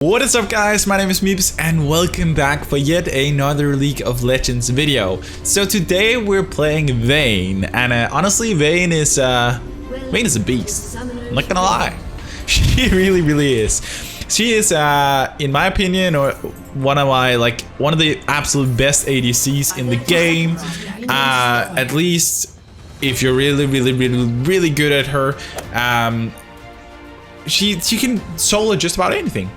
What is up guys, my name is MipZ and welcome back for yet another League of Legends video. So today we're playing VAYNE and honestly VAYNE is a beast, I'm not gonna lie. She really is. She is in my opinion one of the absolute best ADCs in the game. At least if you're really good at her. She can solo just about anything.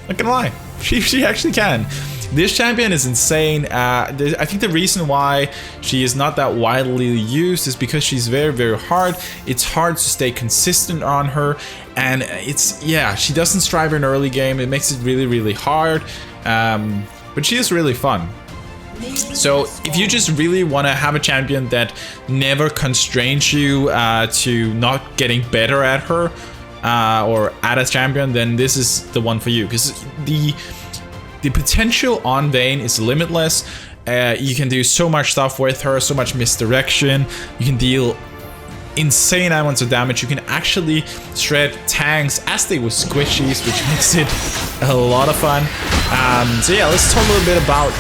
Not gonna lie, she actually can. This champion is insane. I think the reason why she is not that widely used is because she's very hard. It's hard to stay consistent on her, and she doesn't strive in early game. It makes it really hard, but she is really fun. So if you just really want to have a champion that never constrains you to not getting better at her, or at a champion, then this is the one for you, because the potential on VAYNE is limitless. You can do so much stuff with her, so much misdirection. You can deal insane amounts of damage. You can actually shred tanks as they were squishies, which makes it a lot of fun. So yeah, let's talk a little bit about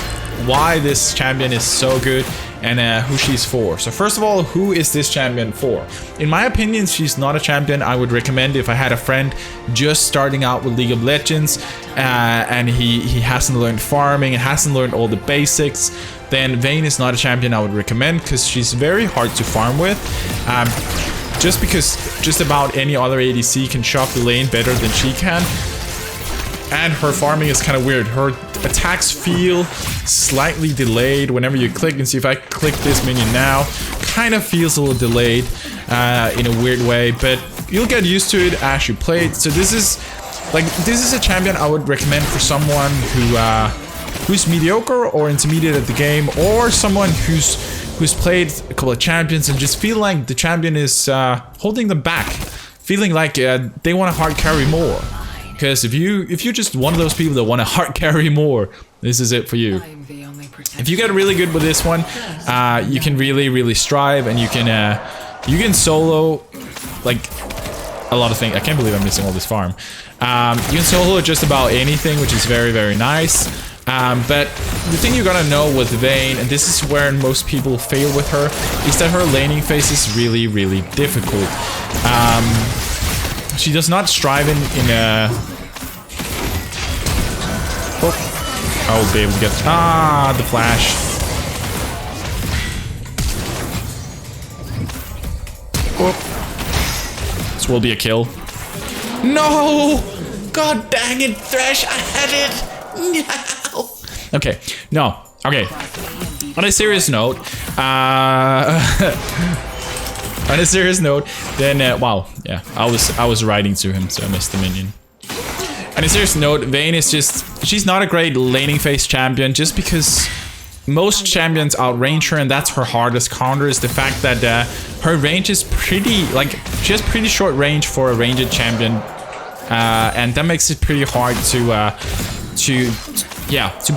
why this champion is so good and who she's for. So first of all, who is this champion for? In my opinion, she's not a champion I would recommend if I had a friend just starting out with League of Legends and he hasn't learned farming and hasn't learned all the basics. Then VAYNE is not a champion I would recommend because she's very hard to farm with. Just because just about any other ADC can shop the lane better than she can. And her farming is kind of weird. Her attacks feel slightly delayed whenever you click. And see if I click this minion now, kind of feels a little delayed in a weird way, but you'll get used to it as you play it. So this is a champion I would recommend for someone who's mediocre or intermediate at the game, or someone who's played a couple of champions and just feel like the champion is holding them back, feeling like they want to hard carry more. Because if you're just one of those people that want to hard carry more, this is it for you. If you get really good with this one, you can really strive, and you can solo like a lot of things. I can't believe I'm missing all this farm. You can solo just about anything, which is very nice. But the thing you gotta know with VAYNE, and this is where most people fail with her, is that her laning phase is really difficult. She does not strive in a... Oh, I'll be able to get... the flash. Oh. This will be a kill. No! God dang it, Thresh! I had it! No! Okay, no. Okay. On a serious note, on a serious note, then wow, yeah, I was riding to him, so I missed the minion. On a serious note, VAYNE is she's not a great laning phase champion, just because most champions outrange her, and that's her hardest counter, is the fact that her range is pretty, she has pretty short range for a ranged champion, and that makes it pretty hard to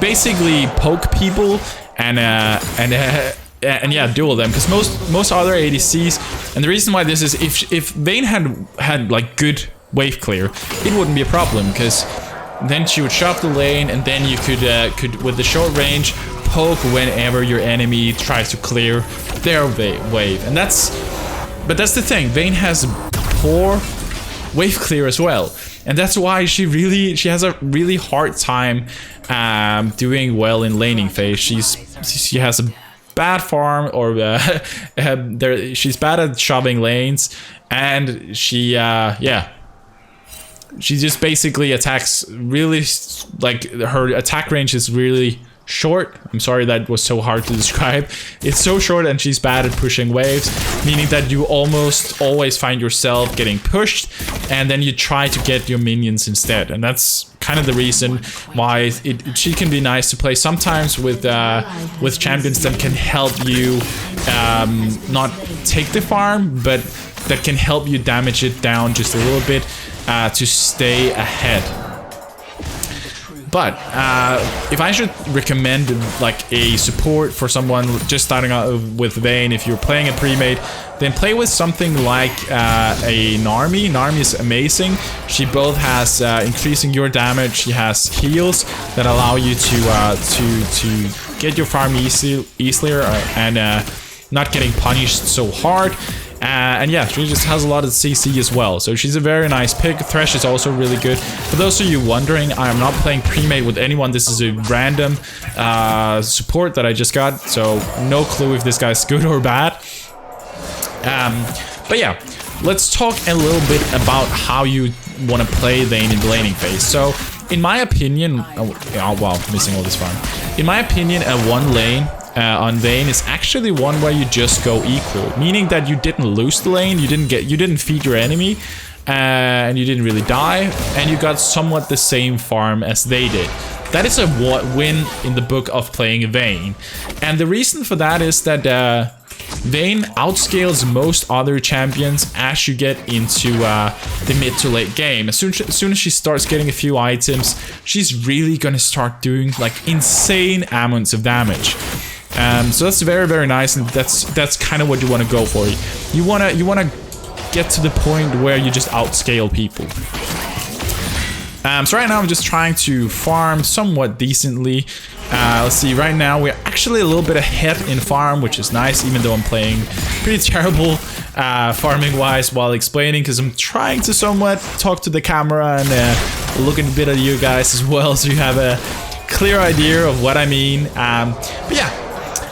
basically poke people and yeah, duel them, because most other ADCs, and the reason why this is, if VAYNE had like good wave clear, it wouldn't be a problem, because then she would shop the lane, and then you could with the short range poke whenever your enemy tries to clear their wave. And that's the thing, VAYNE has poor wave clear as well, and that's why she has a really hard time doing well in laning phase. She has a bad farm, or she's bad at shoving lanes, and she just basically attacks really, her attack range is really short. I'm sorry that was so hard to describe. It's so short, and she's bad at pushing waves, meaning that you almost always find yourself getting pushed, and then you try to get your minions instead. And that's kind of the reason why she can be nice to play sometimes with champions that can help you not take the farm, but that can help you damage it down just a little bit to stay ahead. But if I should recommend like a support for someone just starting out with Vayne, if you're playing a pre-made, then play with something like a Narmi. Narmi is amazing. She both has increasing your damage. She has heals that allow you to get your farm easier and not getting punished so hard. And yeah, she just has a lot of CC as well, so she's a very nice pick. Thresh is also really good. For those of you wondering, I am not playing pre-made with anyone. This is a random support that I just got, so no clue if this guy's good or bad. But yeah, let's talk a little bit about how you want to play Vayne in the laning phase. So in my opinion, oh wow, missing all this farm. In my opinion, a one lane on Vayne is actually one where you just go equal, meaning that you didn't lose the lane, you didn't feed your enemy, and you didn't really die, and you got somewhat the same farm as they did. That is a win in the book of playing Vayne, and the reason for that is that Vayne outscales most other champions as you get into the mid to late game. As soon as she starts getting a few items, she's really gonna start doing like insane amounts of damage. So that's very, very nice, and that's kind of what you want to go for. You wanna get to the point where you just outscale people. So right now I'm just trying to farm somewhat decently. Let's see, right now we're actually a little bit ahead in farm, which is nice, even though I'm playing pretty terrible farming wise while explaining, because I'm trying to somewhat talk to the camera and look a bit at you guys as well, so you have a clear idea of what I mean. But yeah,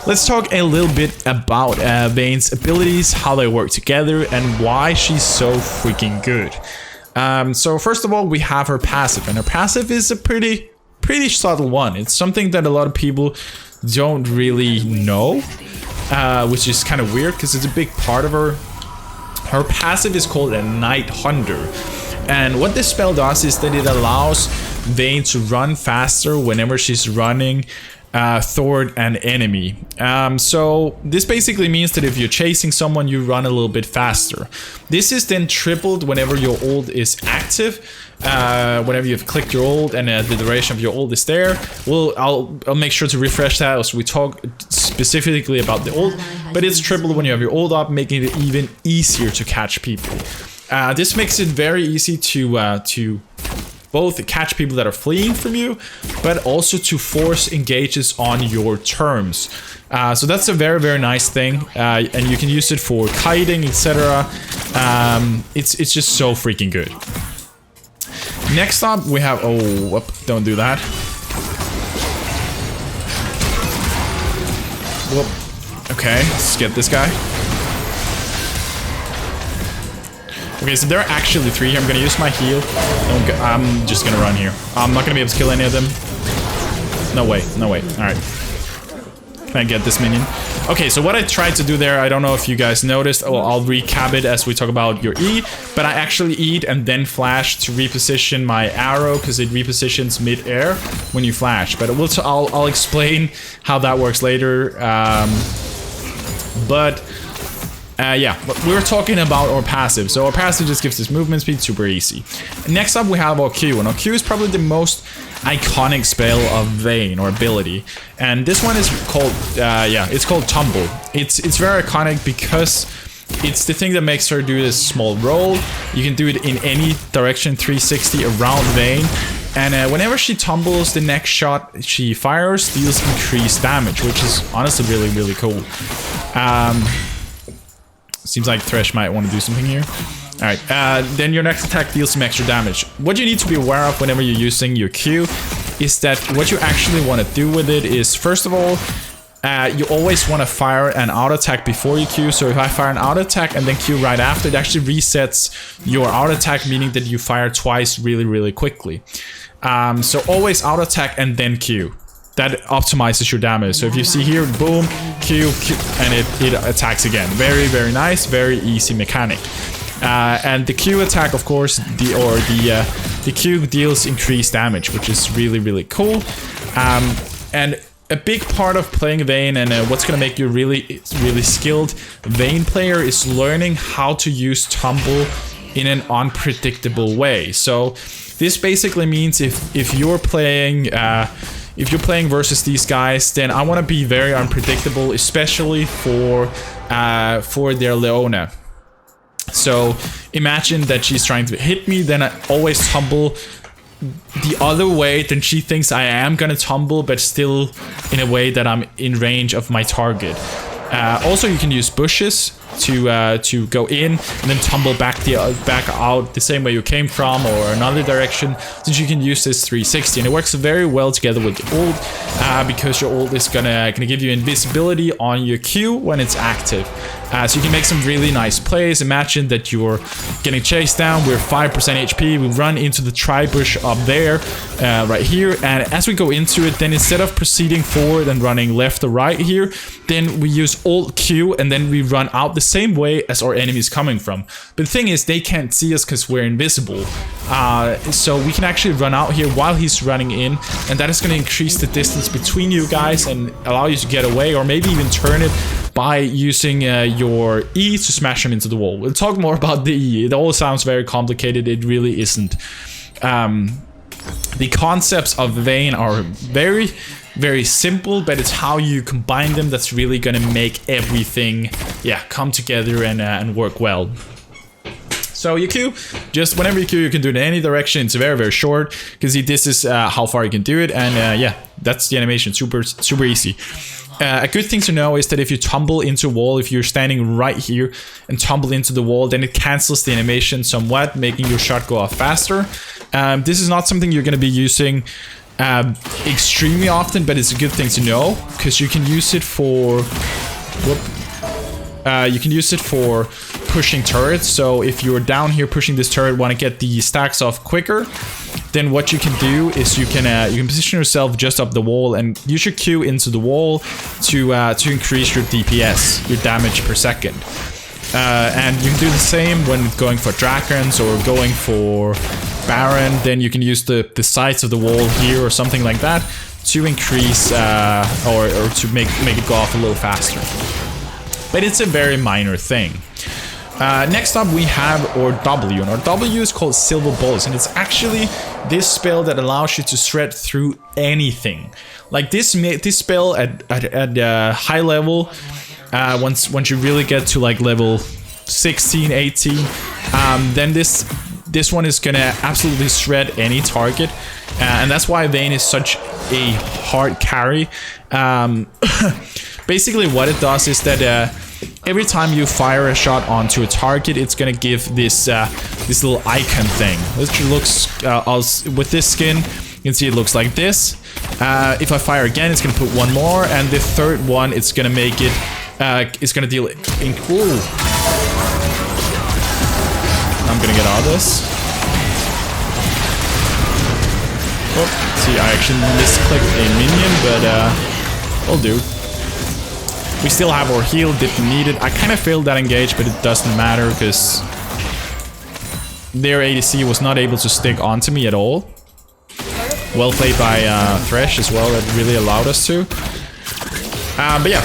let's talk a little bit about Vayne's abilities, how they work together, and why she's so freaking good. So first of all, we have her passive, and her passive is a pretty subtle one. It's something that a lot of people don't really know, which is kind of weird because it's a big part of her. Her passive is called a Night Hunter, and what this spell does is that it allows Vayne to run faster whenever she's running toward an enemy. So this basically means that if you're chasing someone, you run a little bit faster. This is then tripled whenever your ult is active. Whenever you've clicked your ult and the duration of your ult is there. I'll make sure to refresh that as we talk specifically about the ult, but it's tripled when you have your ult up, making it even easier to catch people. This makes it very easy to both catch people that are fleeing from you, but also to force engages on your terms. So that's a very, very nice thing, and you can use it for kiting, etc. It's just so freaking good. Next up, we have... Oh, whoop, don't do that. Whoop. Okay, let's get this guy. Okay, so there are actually 3 here. I'm gonna use my heal. I'm just gonna run here. I'm not gonna be able to kill any of them. No way, no way. Alright. Can I get this minion? Okay, so what I tried to do there, I don't know if you guys noticed. Oh, I'll recap it as we talk about your E, but I actually E'd and then flashed to reposition my arrow, because it repositions mid-air when you flash. But I'll explain how that works later. Yeah, but we were talking about our passive. So our passive just gives us movement speed, super easy. Next up, we have our Q, and our Q is probably the most iconic spell of Vayne, or ability. And this one is called, yeah, it's called Tumble. It's very iconic because it's the thing that makes her do this small roll. You can do it in any direction, 360 around Vayne. And whenever she tumbles, the next shot she fires deals increased damage, which is honestly really, really cool. Seems like Thresh might want to do something here. Alright, then your next attack deals some extra damage. What you need to be aware of whenever you're using your Q is that what you actually want to do with it is, first of all, you always want to fire an auto attack before you Q. So if I fire an auto attack and then Q right after, it actually resets your auto attack, meaning that you fire twice really, really quickly. So always auto attack and then Q. That optimizes your damage. So if you see here, boom, Q, Q, and it attacks again. Very, very nice, very easy mechanic. And the Q attack, of course, the Q deals increased damage, which is really, really cool. And a big part of playing Vayne, and what's gonna make you really, really skilled Vayne player, is learning how to use Tumble in an unpredictable way. So this basically means if you're playing versus these guys, then I want to be very unpredictable, especially for their Leona. So imagine that she's trying to hit me, then I always tumble the other way than she thinks I am gonna tumble, but still in a way that I'm in range of my target. Also, you can use bushes to go in and then tumble back out the same way you came from, or another direction, since you can use this 360, and it works very well together with your ult, because your ult is gonna give you invisibility on your Q when it's active. So you can make some really nice plays. Imagine that you're getting chased down, we're 5% HP, we run into the tri-bush up there, right here, and as we go into it, then instead of proceeding forward and running left or right here, then we use Alt Q, and then we run out the same way as our enemies coming from. But the thing is, they can't see us because we're invisible. So we can actually run out here while he's running in, and that is going to increase the distance between you guys and allow you to get away, or maybe even turn it by using your E to smash him into the wall. We'll talk more about the E. It all sounds very complicated. It really isn't. The concepts of Vayne are very, very simple, but it's how you combine them that's really gonna make everything, yeah, come together and work well. So your Q, just whenever you Q, you can do it in any direction. It's very, very short, because this is how far you can do it, and yeah, that's the animation. Super, super easy. A good thing to know is that if you tumble into a wall, if you're standing right here and tumble into the wall, then it cancels the animation somewhat, making your shot go off faster. This is not something you're going to be using extremely often, but it's a good thing to know, because you can use it for pushing turrets. So if you're down here pushing this turret, want to get the stacks off quicker, then what you can do is you can position yourself just up the wall and use your Q into the wall to increase your DPS, your damage per second. And you can do the same when going for Dragons or going for Baron. Then you can use the sides of the wall here or something like that to increase or to make it go off a little faster. But it's a very minor thing. Next up we have our W, and our W is called Silver Bolts, and it's actually this spell that allows you to shred through anything. Like this spell at high level, once you really get to like level 16, 18, then this one is gonna absolutely shred any target, and that's why Vayne is such a hard carry. Basically what it does is that every time you fire a shot onto a target, it's gonna give this this little icon thing, which looks with this skin, you can see it looks like this. If I fire again, it's gonna put one more, and the third one, it's gonna make it it's gonna deal in. Ooh. I'm gonna get out of this. Oh, see, I actually misclicked a minion, but will do. We still have our heal, didn't need it. I kind of failed that engage, but it doesn't matter because their ADC was not able to stick onto me at all. Well played by Thresh as well, that really allowed us to. But yeah,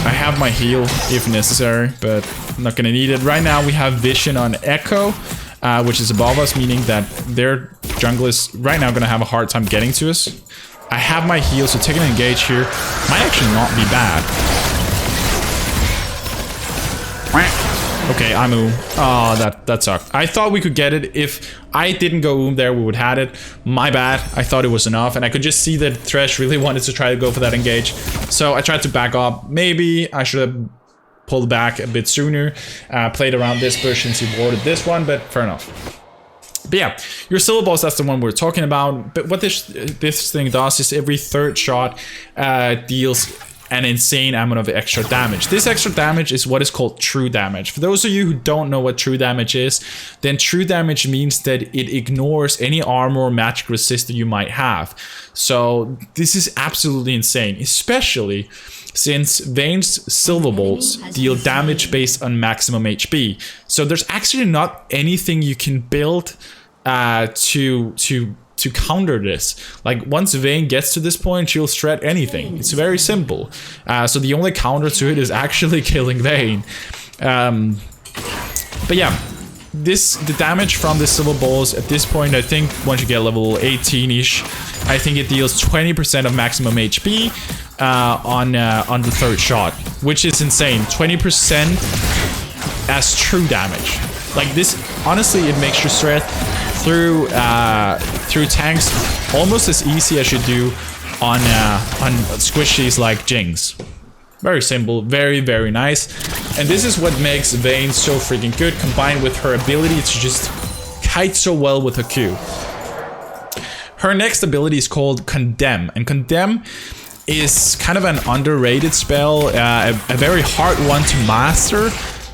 I have my heal if necessary, but I'm not gonna need it. Right now we have Vision on Echo, which is above us, meaning that their jungle is right now gonna have a hard time getting to us. I have my heal, so taking an engage here might actually not be bad. Okay, I'm Oom. Oh, that sucked. I thought we could get it. If I didn't go Oom there, we would have had it. My bad. I thought it was enough, and I could just see that Thresh really wanted to try to go for that engage. So I tried to back up. Maybe I should have pulled back a bit sooner, played around this bush since he warded this one, but fair enough. But yeah, your Silver Balls, that's the one we're talking about. But what this thing does is every third shot deals an insane amount of extra damage. This extra damage is what is called true damage. For those of you who don't know what true damage is, then true damage means that it ignores any armor or magic resist that you might have. So this is absolutely insane, especially since Vayne's Silver Bolts deal damage based on maximum HP. So there's actually not anything you can build to counter this. Like once Vayne gets to this point, she'll shred anything. It's very simple. So the only counter to it is actually killing Vayne. But yeah, the damage from the silver balls at this point, I think once you get level 18-ish, I think it deals 20% of maximum HP on the third shot, which is insane. 20% as true damage. Like this, honestly, it makes your threat through tanks almost as easy as you do on squishies like Jinx. Very simple, very, very nice. And this is what makes Vayne so freaking good, combined with her ability to just kite so well with her Q. Her next ability is called Condemn, and Condemn is kind of an underrated spell, a very hard one to master,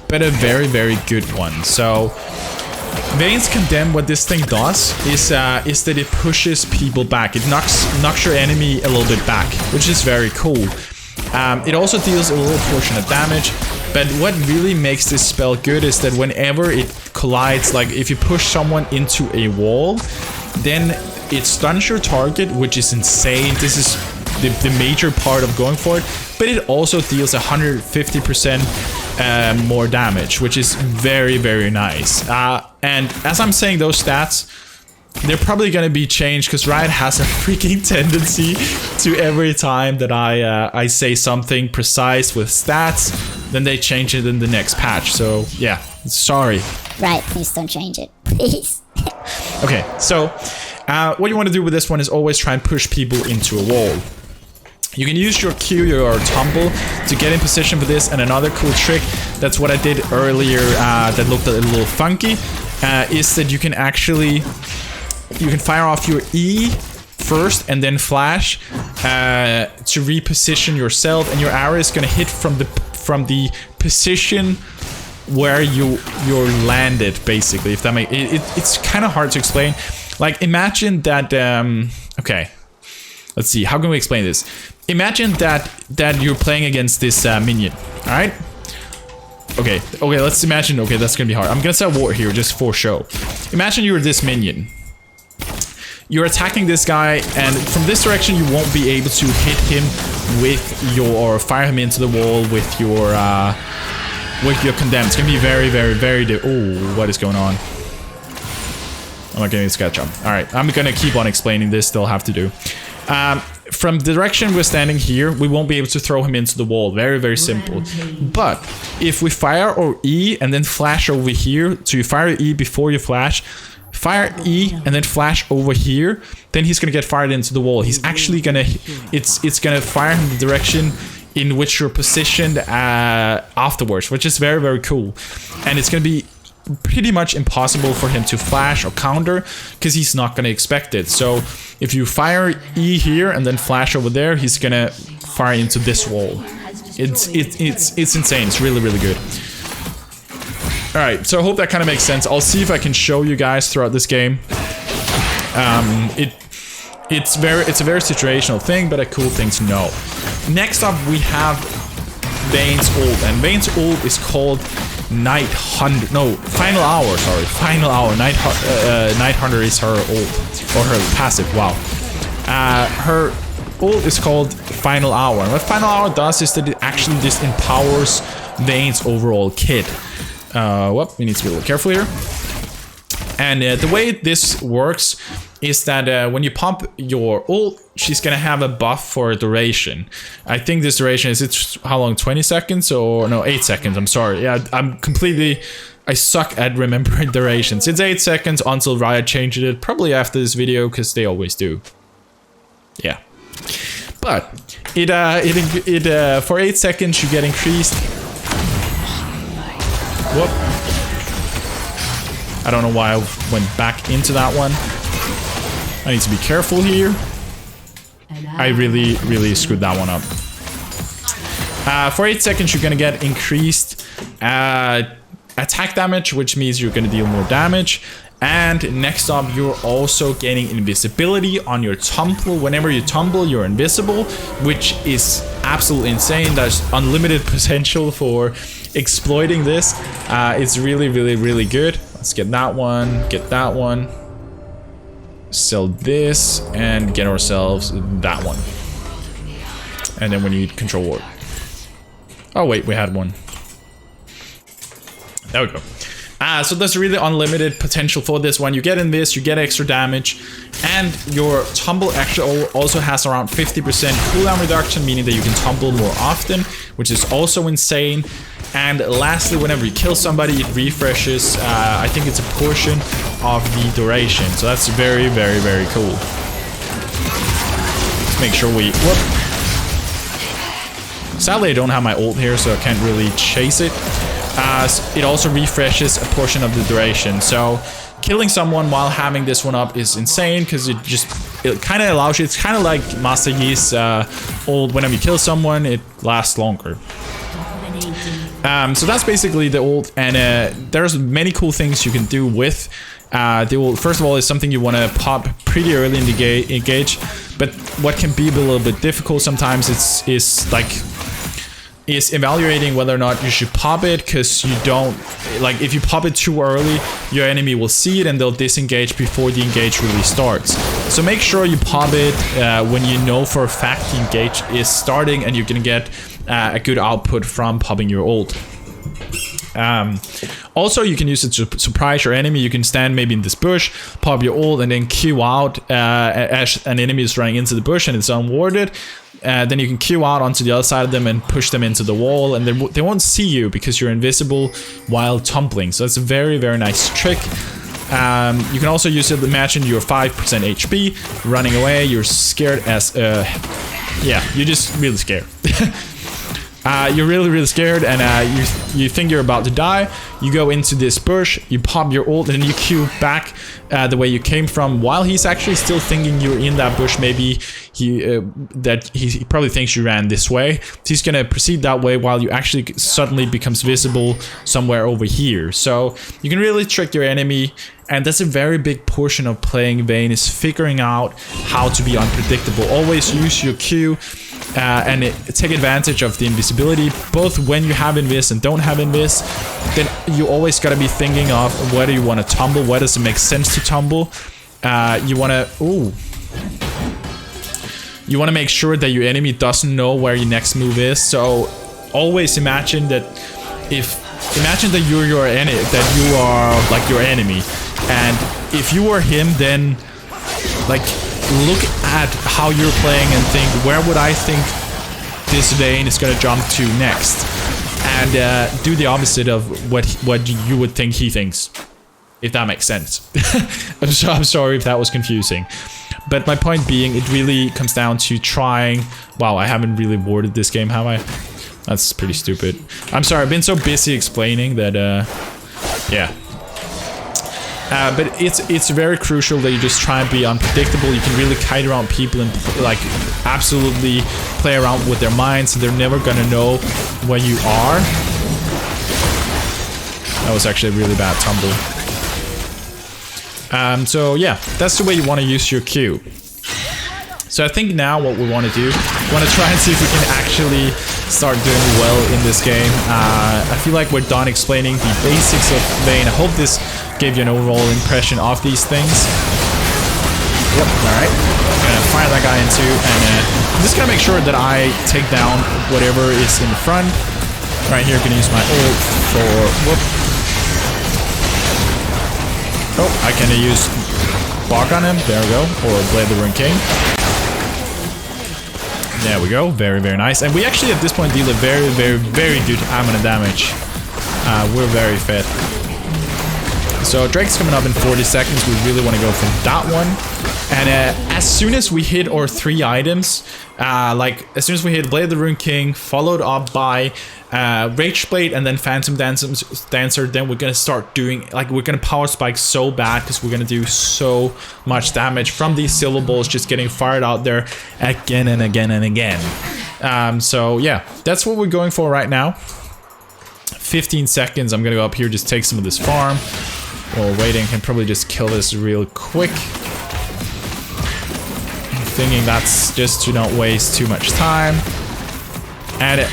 but a very, very good one. So Vayne's Condemn, what this thing does is that it pushes people back. It knocks your enemy a little bit back, which is very cool. It also deals a little portion of damage, but what really makes this spell good is that whenever it collides, like if you push someone into a wall, then it stuns your target, which is insane. This is the major part of going for it, but it also deals 150% more damage, which is very, very nice. And as I'm saying those stats, they're probably going to be changed because Riot has a freaking tendency to every time that I say something precise with stats, then they change it in the next patch. So yeah, sorry. Right, please don't change it, please. Okay, so what you want to do with this one is always try and push people into a wall. You can use your Q, your tumble, to get in position for this, and another cool trick, that's what I did earlier that looked a little funky, is that you can actually fire off your E first and then flash to reposition yourself, and your arrow is going to hit from the position where you're landed, basically. If that makes it's kind of hard to explain. Like imagine that okay, let's see, how can we explain this? Imagine that you're playing against this minion, all right? Okay, let's imagine. Okay, that's gonna be hard. I'm gonna set a ward here just for show. Imagine you're this minion. You're attacking this guy, and from this direction you won't be able to hit him with or fire him into the wall with your Condemn. It's gonna be very, very, very. Oh, what is going on? I'm not getting a sketch up. All right, I'm gonna keep on explaining this. They'll have to do. From the direction we're standing here, we won't be able to throw him into the wall. Very, very simple. But if we fire our E and then flash over here, so you fire E before you flash, fire E and then flash over here, then he's gonna get fired into the wall. He's actually gonna, it's gonna fire him in the direction in which you're positioned afterwards, which is very, very cool. And it's gonna be pretty much impossible for him to flash or counter because he's not going to expect it. So if you fire E here and then flash over there, he's gonna fire into this wall. It's insane. It's really, really good. All right, so I hope that kind of makes sense. I'll see if I can show you guys throughout this game. It's a very situational thing, but a cool thing to know. Next up, we have Vayne's ult, and Vayne's ult is called Final Hour, sorry. Final Hour. Night Hunter is her ult, or her passive, wow. Her ult is called Final Hour. And what Final Hour does is that it actually just empowers Vayne's overall kit. Well, we need to be a little careful here. And the way this works is that when you pump your ult, she's gonna have a buff for a duration. I think this duration is, it's how long, 20 seconds? Or no, 8 seconds, I'm sorry. Yeah, I suck at remembering durations. It's 8 seconds until Riot changes it, probably after this video, because they always do. Yeah. But for 8 seconds you get increased. Whoop. I don't know why I went back into that one. I need to be careful here. I really, really screwed that one up. For 8 seconds, you're gonna get increased attack damage, which means you're gonna deal more damage. And next up, you're also getting invisibility on your tumble. Whenever you tumble, you're invisible, which is absolutely insane. There's unlimited potential for exploiting this. It's really, really, really good. Let's get that one, sell this, and get ourselves that one. And then we need control ward. Oh wait, we had one. There we go. So there's really unlimited potential for this one. You get in this, you get extra damage, and your tumble actually also has around 50% cooldown reduction, meaning that you can tumble more often, which is also insane. And lastly, whenever you kill somebody, it refreshes, I think it's a portion of the duration. So that's very, very, very cool. Let's make sure we... Whoop. Sadly, I don't have my ult here, so I can't really chase it. It also refreshes a portion of the duration. So killing someone while having this one up is insane, because it kind of allows you... It's kind of like Master Yi's ult. Whenever you kill someone, it lasts longer. So that's basically the ult, and there's many cool things you can do with the ult. First of all, is something you want to pop pretty early in the engage, but what can be a little bit difficult sometimes is evaluating whether or not you should pop it, because you don't, like, if you pop it too early, your enemy will see it and they'll disengage before the engage really starts. So make sure you pop it when you know for a fact the engage is starting and you're gonna get a good output from popping your ult. Also, you can use it to surprise your enemy. You can stand maybe in this bush, pop your ult, and then Q out as an enemy is running into the bush and it's unwarded. Then you can Q out onto the other side of them and push them into the wall, and they won't see you because you're invisible while tumbling. So it's a very, very nice trick. You can also use it. Imagine you're 5% HP, running away. You're scared as yeah, you're just really scared. You're really, really scared, and you think you're about to die. You go into this bush, you pop your ult, and then you Q back the way you came from, while he's actually still thinking you're in that bush. Maybe he probably thinks you ran this way. So he's gonna proceed that way while you actually suddenly becomes visible somewhere over here. So you can really trick your enemy, and that's a very big portion of playing Vayne, is figuring out how to be unpredictable. Always use your Q. And take advantage of the invisibility, both when you have invis and don't have invis. Then you always gotta be thinking of whether you want to tumble, where does it make sense to tumble. You wanna make sure that your enemy doesn't know where your next move is. So always imagine that you're your enemy, that you are like your enemy, and if you were him, then like, look at how you're playing and think, where would I think this Vayne is gonna jump to next, and do the opposite of what you would think he thinks, if that makes sense. I'm sorry if that was confusing, but my point being, it really comes down to trying. Wow, I haven't really warded this game, have I? That's pretty stupid. I'm sorry, I've been so busy explaining that yeah. But it's very crucial that you just try and be unpredictable. You can really kite around people and like absolutely play around with their minds, so they're never gonna know where you are. That was actually a really bad tumble. So yeah, that's the way you want to use your Q. So I think now what we want to do, we want to try and see if we can actually start doing well in this game. I feel like we're done explaining the basics of Vayne. I hope this gave you an overall impression of these things. Yep, alright. I'm gonna fire that guy into, and I'm just gonna make sure that I take down whatever is in the front. Right here, gonna use my ult for whoop. Oh, I can use block on him. There we go. Or Blade the Rune King. There we go. Very, very nice. And we actually at this point deal a very, very, very good amount of damage. We're very fit. So Drake's coming up in 40 seconds. We really want to go for that one. And as soon as we hit our 3 items, like as soon as we hit Blade of the Rune King, followed up by Rage Blade and then Phantom Dancer, then we're gonna start doing, like, we're gonna power spike so bad, because we're gonna do so much damage from these silver balls just getting fired out there again and again and again. So yeah, that's what we're going for right now. 15 seconds. I'm gonna go up here, just take some of this farm. While waiting, can probably just kill this real quick. Thinking that's just to not waste too much time. And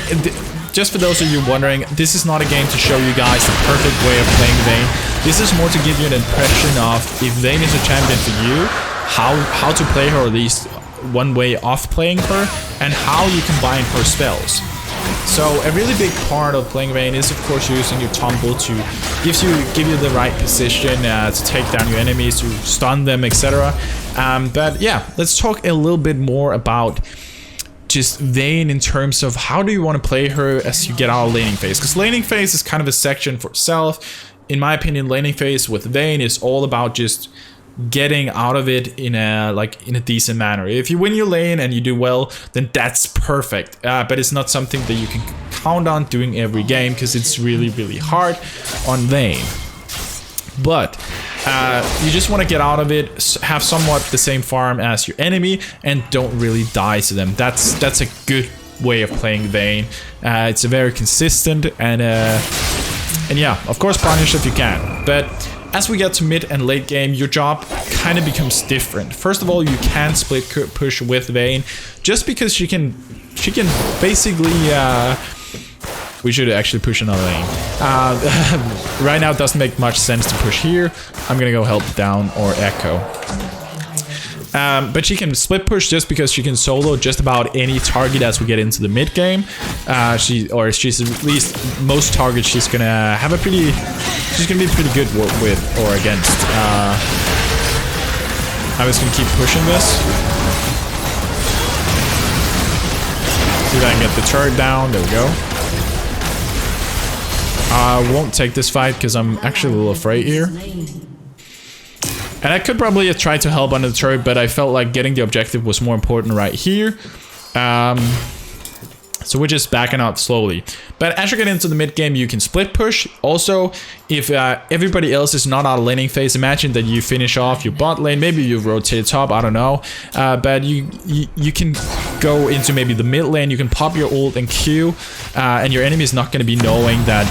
just for those of you wondering, this is not a game to show you guys the perfect way of playing Vayne. This is more to give you an impression of, if Vayne is a champion for you, how to play her, or at least one way of playing her, and how you combine her spells. So a really big part of playing Vayne is of course using your tumble to give you the right position to take down your enemies, to stun them, etc. But yeah, let's talk a little bit more about just Vayne in terms of how do you want to play her as you get out of laning phase, because laning phase is kind of a section for itself. In my opinion, laning phase with Vayne is all about just getting out of it in a decent manner. If you win your lane and you do well, then that's perfect. But it's not something that you can count on doing every game because it's really, really hard on Vayne. But you just want to get out of it, have somewhat the same farm as your enemy, and don't really die to them. That's a good way of playing Vayne. It's a very consistent and yeah, of course punish if you can. But as we get to mid and late game, your job kind of becomes different. First of all, you can split push with Vayne, just because she can basically. We should actually push another lane. Right now, it doesn't make much sense to push here. I'm gonna go help down or echo. But she can split push just because she can solo just about any target as we get into the mid game. She's at least most targets she's gonna have she's gonna be pretty good with or against. I'm just gonna keep pushing this. See if I can get the turret down. There we go. I won't take this fight because I'm actually a little afraid here. And I could probably have tried to help under the turret, but I felt like getting the objective was more important right here. So we're just backing out slowly. But as you get into the mid game, you can split push. Also, if everybody else is not out of laning phase, imagine that you finish off your bot lane. Maybe you rotate top, I don't know. But you can go into maybe the mid lane. You can pop your ult and Q, and your enemy is not going to be knowing that.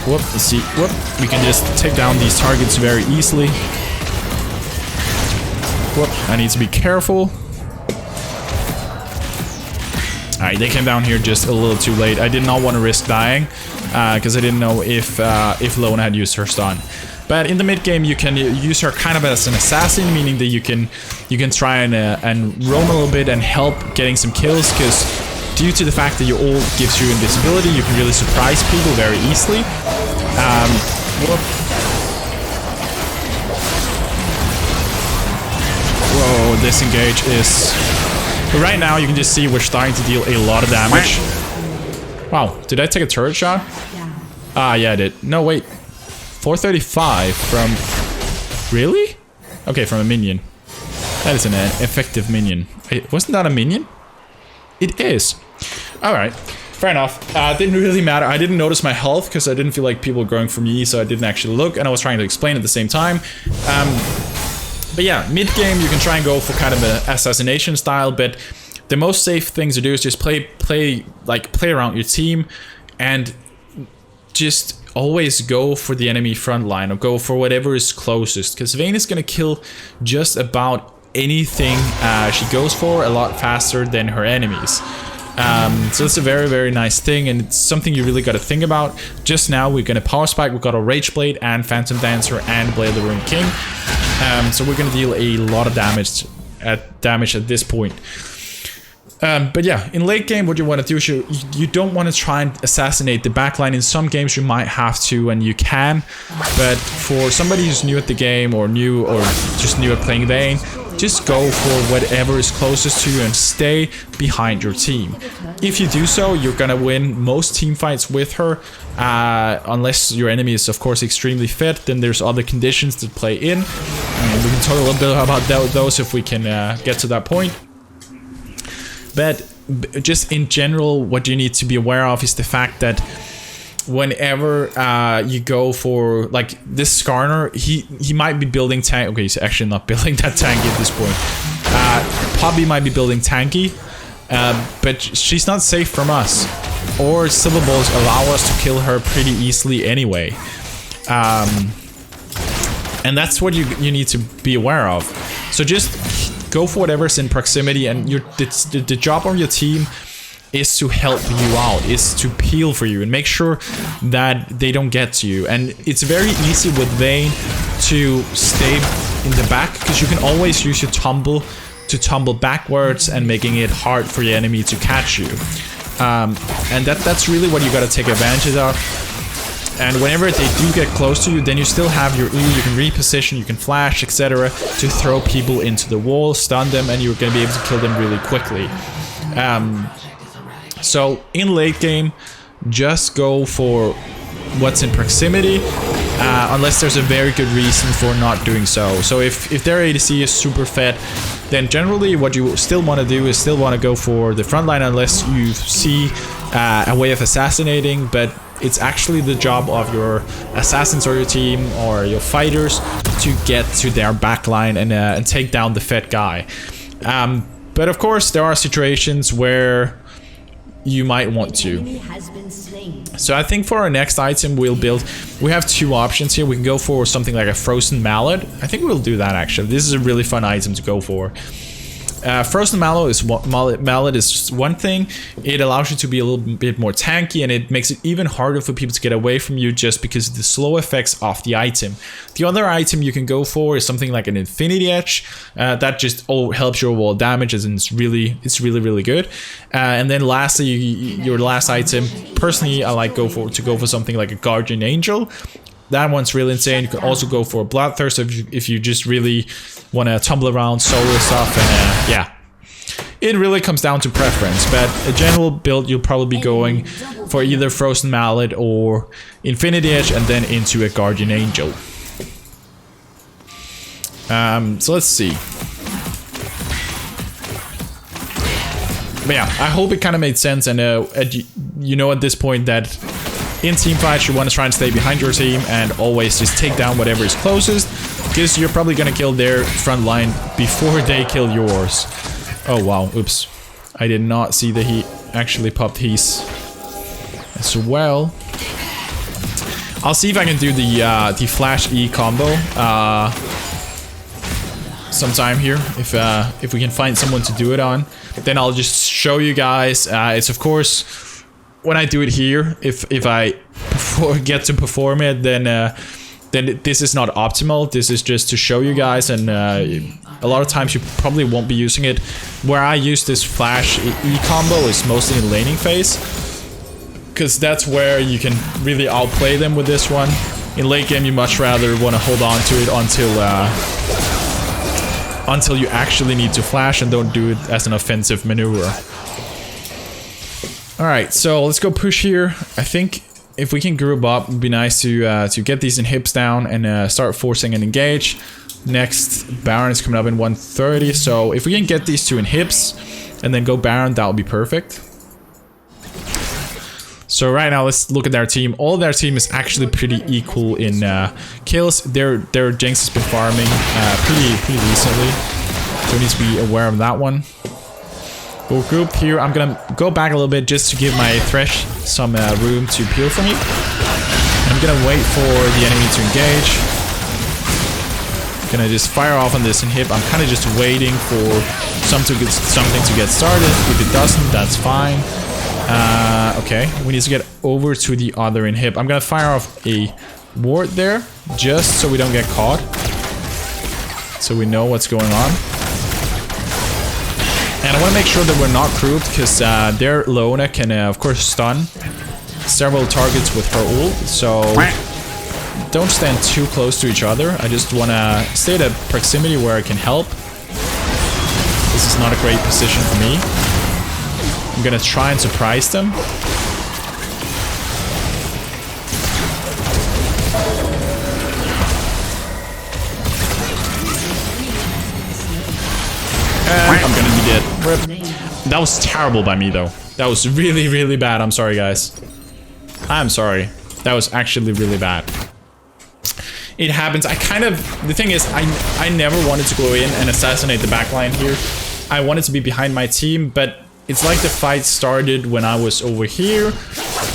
Whoop, let's see. Whoop, we can just take down these targets very easily. Whoop, I need to be careful. Alright, they came down here just a little too late. I did not want to risk dying, because I didn't know if Lona had used her stun. But in the mid game, you can use her kind of as an assassin, meaning that you can try and roam a little bit and help getting some kills, because due to the fact that your ult gives you invisibility, you can really surprise people very easily. Whoa, disengage is... But right now, you can just see we're starting to deal a lot of damage. Wow, did I take a turret shot? Ah, yeah, I did. No, wait. 435 from... Really? Okay, from a minion. That is an effective minion. Wasn't that a minion? It is. Alright, fair enough. Didn't really matter. I didn't notice my health because I didn't feel like people were going for me, so I didn't actually look, and I was trying to explain at the same time. But yeah, mid game you can try and go for kind of an assassination style, but the most safe thing to do is just play around your team and just always go for the enemy front line or go for whatever is closest, because Vayne is gonna kill just about anything she goes for a lot faster than her enemies. So it's a very, very nice thing, and it's something you really got to think about. Just now we're gonna power spike, we've got a Rage Blade and Phantom Dancer and Blade of the Ruined King. So we're gonna deal a lot of damage at this point. But yeah, in late game, what you want to do is you don't want to try and assassinate the backline. In some games you might have to, and you can, but for somebody who's new at the game or just new at playing Vayne, just go for whatever is closest to you and stay behind your team. If you do so, you're gonna win most team fights with her, unless your enemy is of course extremely fit. Then there's other conditions that play in, and we can talk a little bit about those if we can get to that point. But just in general, what you need to be aware of is the fact that whenever you go for like this Skarner, he might be building tank. Okay, he's actually not building that tanky at this point. Poppy might be building tanky, but she's not safe from us. Or Silver Balls allow us to kill her pretty easily anyway. And that's what you need to be aware of. So just go for whatever's in proximity, and the job on your team is to help you out, is to peel for you and make sure that they don't get to you. And it's very easy with Vayne to stay in the back, because you can always use your tumble to tumble backwards and making it hard for the enemy to catch you. And that's really what you gotta take advantage of. And whenever they do get close to you, then you still have your E, you can reposition, you can flash, etc. to throw people into the wall, stun them, and you're gonna be able to kill them really quickly. So in late game, just go for what's in proximity, unless there's a very good reason for not doing so. So if their ADC is super fed, then generally what you still want to do is still want to go for the front line unless you see a way of assassinating, but it's actually the job of your assassins or your team or your fighters to get to their backline and take down the fed guy. But of course there are situations where you might want to. So I think for our next item we have two options here. We can go for something like a frozen mallet. I think we'll do that actually. This is a really fun item to go for. Frozen mallet is one thing. It allows you to be a little bit more tanky, and it makes it even harder for people to get away from you just because of the slow effects of the item. The other item you can go for is something like an Infinity Edge. That just helps your wall damage, and it's really good. And then lastly, your last item, personally I like to go for something like a Guardian Angel. That one's really insane. You can also go for a Bloodthirst if you just really want to tumble around solo stuff, and yeah. It really comes down to preference, but a general build you'll probably be going for either Frozen Mallet or Infinity Edge and then into a Guardian Angel. So let's see. But yeah, I hope it kind of made sense, and you know at this point that in teamfights, you want to try and stay behind your team and always just take down whatever is closest, because you're probably going to kill their front line before they kill yours. Oh wow, oops. I did not see that he actually popped his as well. I'll see if I can do the flash E combo sometime here, if we can find someone to do it on. Then I'll just show you guys. It's of course, when I do it here, if I get to perform it, then this is not optimal. This is just to show you guys, and a lot of times you probably won't be using it. Where I use this flash E combo is mostly in laning phase, because that's where you can really outplay them with this one. In late game, you much rather want to hold on to it until you actually need to flash, and don't do it as an offensive maneuver. Alright, so let's go push here. I think if we can group up, it'd be nice to get these inhibs down and start forcing an engage. Next, Baron is coming up in 130, so if we can get these two inhibs and then go Baron, that would be perfect. So right now, let's look at their team. All of their team is actually pretty equal in kills. Their Jinx has been farming pretty recently, so we need to be aware of that one. We'll group here. I'm gonna go back a little bit just to give my Thresh some room to peel for me. I'm gonna wait for the enemy to engage. Gonna just fire off on this inhib. I'm kind of just waiting for something to get started. If it doesn't, that's fine. Okay, we need to get over to the other inhib. I'm gonna fire off a ward there, just so we don't get caught. So we know what's going on. And I want to make sure that we're not grouped, because their Leona can, of course, stun several targets with her ult. So don't stand too close to each other. I just want to stay at a proximity where I can help. This is not a great position for me. I'm going to try and surprise them. I'm gonna be dead. Rip. That was terrible by me, though. That was really bad. I'm sorry, guys. I'm sorry. That was actually really bad. It happens. The thing is, I never wanted to go in and assassinate the backline here. I wanted to be behind my team, but it's like the fight started when I was over here,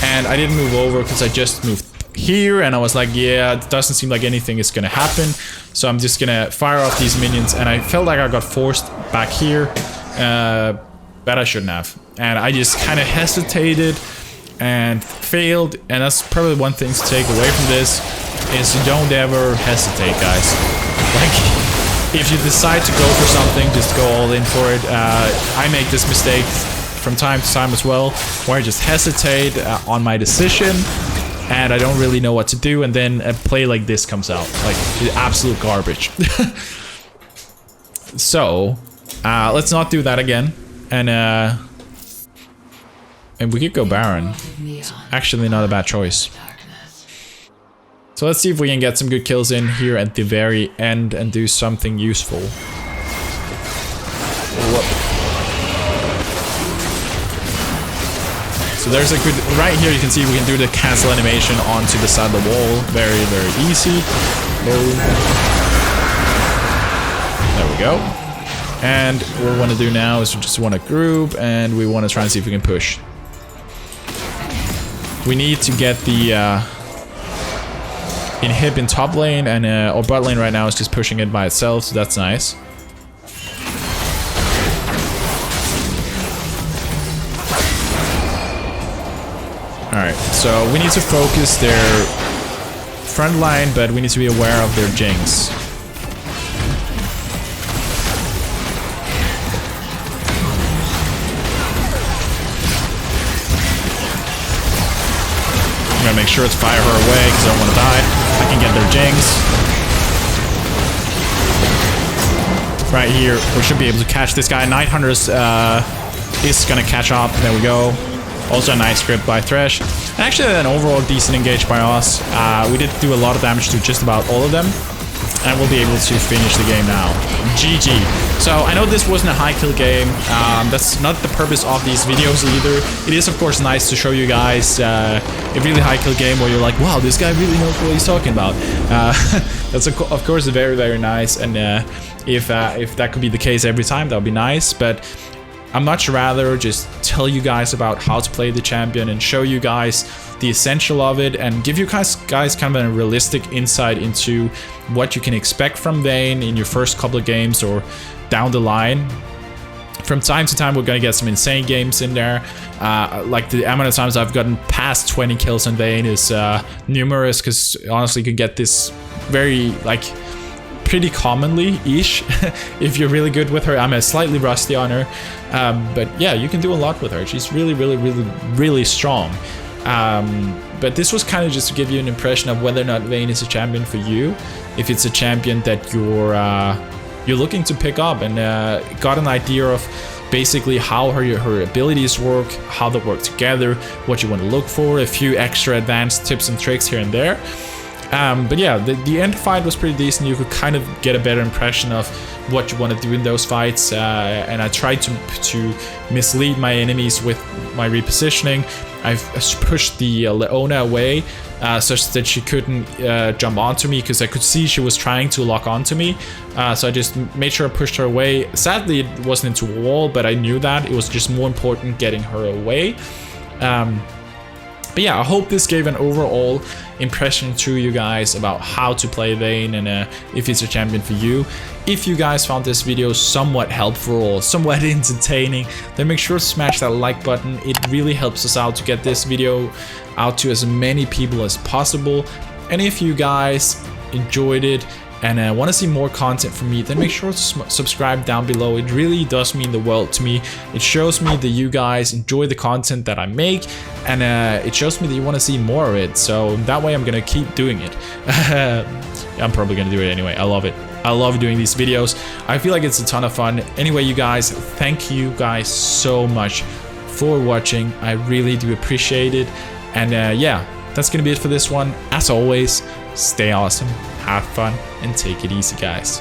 and I didn't move over because I just moved here, and I was like, yeah, it doesn't seem like anything is gonna happen, so I'm just gonna fire off these minions. And I felt like I got forced back here, but I shouldn't have, and I just kind of hesitated and failed. And that's probably one thing to take away from this, is don't ever hesitate, guys. Like, if you decide to go for something, just go all in for it. I make this mistake from time to time as well, where I just hesitate on my decision, and I don't really know what to do, and then a play like this comes out, like absolute garbage. So, let's not do that again, and we could go Baron. It's actually not a bad choice. So let's see if we can get some good kills in here at the very end and do something useful. Whoop. So there's a good... Right here you can see we can do the cancel animation onto the side of the wall. Very, very easy. Boom. There we go. And what we want to do now is we just want to group, and we want to try and see if we can push. We need to get the... inhib in top lane, and our bot lane right now is just pushing it by itself, so that's nice. Alright, so we need to focus their front line, but we need to be aware of their jinx. I'm gonna make sure to fire her away because I don't want to die. I can get their jinx. Right here, we should be able to catch this guy. Night Hunters is gonna catch up. There we go. Also a nice script by Thresh. And actually an overall decent engage by us. We did do a lot of damage to just about all of them. And we'll be able to finish the game now. GG. So I know this wasn't a high kill game. That's not the purpose of these videos either. It is of course nice to show you guys a really high kill game where you're like, wow, this guy really knows what he's talking about. That's of course very, very nice. And if that could be the case every time, that would be nice. But I'd much rather just tell you guys about how to play the champion and show you guys the essential of it and give you guys kind of a realistic insight into what you can expect from Vayne in your first couple of games or down the line. From time to time, we're gonna get some insane games in there. Like the amount of times I've gotten past 20 kills on Vayne is numerous, because honestly, you can get this very, like, pretty commonly-ish if you're really good with her. I'm slightly rusty on her, but yeah, you can do a lot with her. She's really, really, really, really strong. But this was kind of just to give you an impression of whether or not Vayne is a champion for you. If it's a champion that you're looking to pick up, and got an idea of basically how her abilities work, how they work together, what you want to look for, a few extra advanced tips and tricks here and there. But yeah, the end fight was pretty decent. You could kind of get a better impression of what you want to do in those fights, and I tried to mislead my enemies with my repositioning. I've pushed the Leona away such that she couldn't jump onto me, because I could see she was trying to lock onto me. So I just made sure I pushed her away. Sadly, it wasn't into a wall, but I knew that. It was just more important getting her away. But yeah, I hope this gave an overall impression to you guys about how to play Vayne and if it's a champion for you. If you guys found this video somewhat helpful or somewhat entertaining, then make sure to smash that like button. It really helps us out to get this video out to as many people as possible. And if you guys enjoyed it and want to see more content from me, then make sure to subscribe down below. It really does mean the world to me. It shows me that you guys enjoy the content that I make, and it shows me that you want to see more of it. So that way I'm gonna keep doing it. I'm probably gonna do it anyway. I love it. I love doing these videos. I feel like it's a ton of fun. Anyway, you guys, thank you guys so much for watching. I really do appreciate it. And yeah, that's gonna be it for this one. As always, stay awesome, have fun, and take it easy, guys.